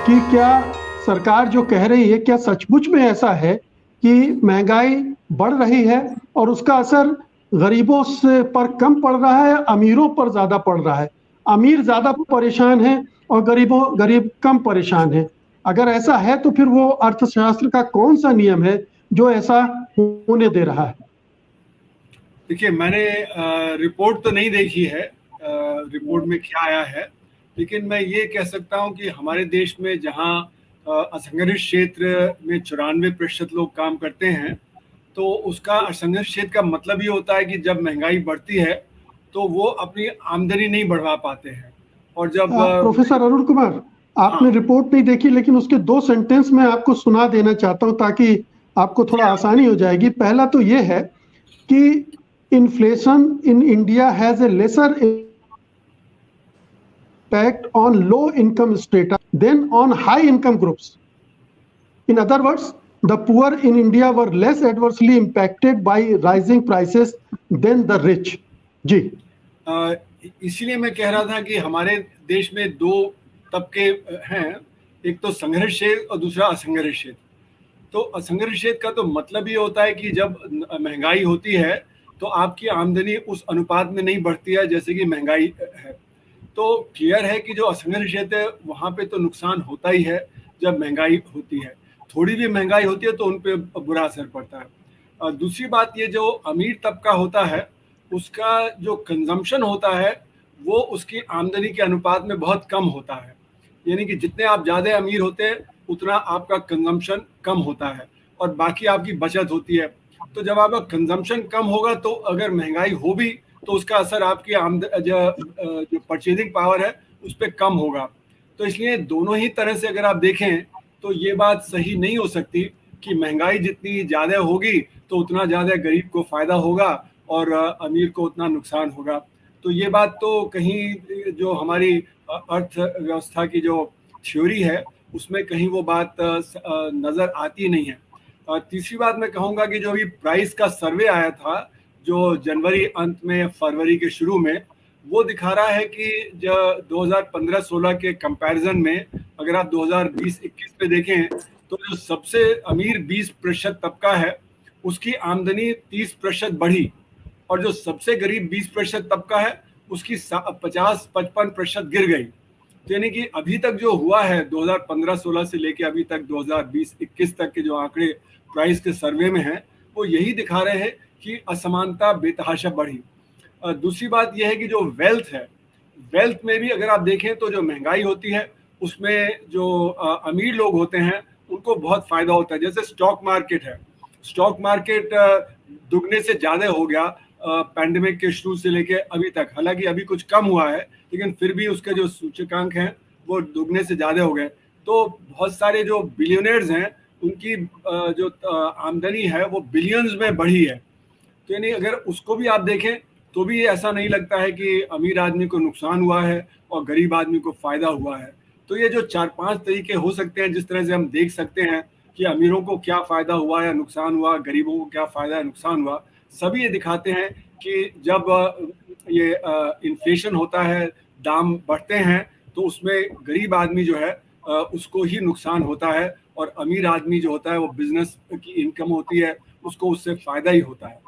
कि क्या सरकार जो कह रही है क्या सचमुच में ऐसा है कि महंगाई बढ़ रही है और उसका असर गरीबों से पर कम पड़ रहा है, अमीरों पर ज्यादा पड़ रहा है? अमीर ज्यादा परेशान है और गरीब कम परेशान है। अगर ऐसा है तो फिर वो अर्थशास्त्र का कौन सा नियम है जो ऐसा होने दे रहा है? देखिए, मैंने रिपोर्ट तो नहीं देखी है, रिपोर्ट में क्या आया है, लेकिन मैं ये कह सकता हूँ कि हमारे देश में जहाँ असंगठित क्षेत्र में 94% लोग काम करते हैं, तो उसका असंगठित क्षेत्र का मतलब ये होता है कि जब महंगाई बढ़ती है तो वो अपनी आमदनी नहीं बढ़ा पाते हैं। और जब प्रोफेसर अरुण कुमार, आपने हाँ रिपोर्ट नहीं देखी, लेकिन उसके दो सेंटेंस मैं आपको सुना देना चाहता हूं ताकि आपको जी थोड़ा हाँ, आसानी हो जाएगी। पहला तो ये है कि inflation in India has a laser impact on low income strata than on high income groups. In other words, the poor in India were less adversely impacted by rising prices than the rich. जी। अ, इसीलिए मैं कह रहा था कि हमारे देश में दो तबके हैं, एक तो संघर्ष क्षेत्र और दूसरा असंघर्ष क्षेत्र। तो असंगठित क्षेत्र का तो मतलब ये होता है कि जब महंगाई होती है तो आपकी आमदनी उस अनुपात में नहीं बढ़ती है जैसे कि महंगाई है। तो क्लियर है कि जो असंगठित क्षेत्र है वहाँ पे तो नुकसान होता ही है जब महंगाई होती है। थोड़ी भी महंगाई होती है तो उन पे बुरा असर पड़ता है। दूसरी बात, ये जो अमीर तबका होता है उसका जो कंजम्पशन होता है वो उसकी आमदनी के अनुपात में बहुत कम होता है। यानी कि जितने आप ज़्यादा अमीर होते हैं उतना आपका कंजम्पशन कम होता है और बाकी आपकी बचत होती है। तो जब आपका कंजम्पशन कम होगा तो अगर महंगाई हो भी तो उसका असर आपकी जो परचेजिंग पावर है उस पर कम होगा। तो इसलिए दोनों ही तरह से अगर आप देखें तो ये बात सही नहीं हो सकती कि महंगाई जितनी ज़्यादा होगी तो उतना ज़्यादा गरीब को फ़ायदा होगा और अमीर को उतना नुकसान होगा। तो ये बात तो कहीं जो हमारी अर्थव्यवस्था की जो थ्योरी है उसमें कहीं वो बात नज़र आती नहीं है। तीसरी बात मैं कहूँगा कि जो अभी प्राइस का सर्वे आया था जो जनवरी अंत में फरवरी के शुरू में, वो दिखा रहा है कि जो 2015-16 के कंपैरिजन में अगर आप 2020-21 पे देखें तो जो सबसे अमीर 20% तबका है उसकी आमदनी 30% बढ़ी और जो सबसे गरीब 20% तबका है उसकी 50-55% गिर गई। तो यानी कि अभी तक जो हुआ है 2015-16 से लेके अभी तक 2020-21 तक के जो आंकड़े प्राइस के सर्वे में हैं वो यही दिखा रहे हैं कि असमानता बेतहाशा बढ़ी। दूसरी बात यह है कि जो वेल्थ है, वेल्थ में भी अगर आप देखें तो जो महंगाई होती है उसमें जो अमीर लोग होते हैं उनको बहुत फायदा होता है। जैसे स्टॉक मार्केट है, स्टॉक मार्केट दुगने से ज़्यादा हो गया पैंडेमिक के शुरू से लेके अभी तक। हालांकि अभी कुछ कम हुआ है लेकिन फिर भी उसके जो सूचकांक हैं वो दुगने से ज़्यादा हो गए। तो बहुत सारे जो बिलियनर्स हैं उनकी जो आमदनी है वो बिलियंस में बढ़ी है। तो यानी अगर उसको भी आप देखें तो भी ऐसा नहीं लगता है कि अमीर आदमी को नुकसान हुआ है और गरीब आदमी को फ़ायदा हुआ है। तो ये जो 4-5 तरीके हो सकते हैं जिस तरह से हम देख सकते हैं कि अमीरों को क्या फ़ायदा हुआ या नुकसान हुआ, गरीबों को क्या फ़ायदा या नुकसान हुआ, सभी ये दिखाते हैं कि जब ये इन्फ्लेशन होता है, दाम बढ़ते हैं, तो उसमें गरीब आदमी जो है उसको ही नुकसान होता है और अमीर आदमी जो होता है वो बिज़नेस की इनकम होती है, उसको उससे फ़ायदा ही होता है।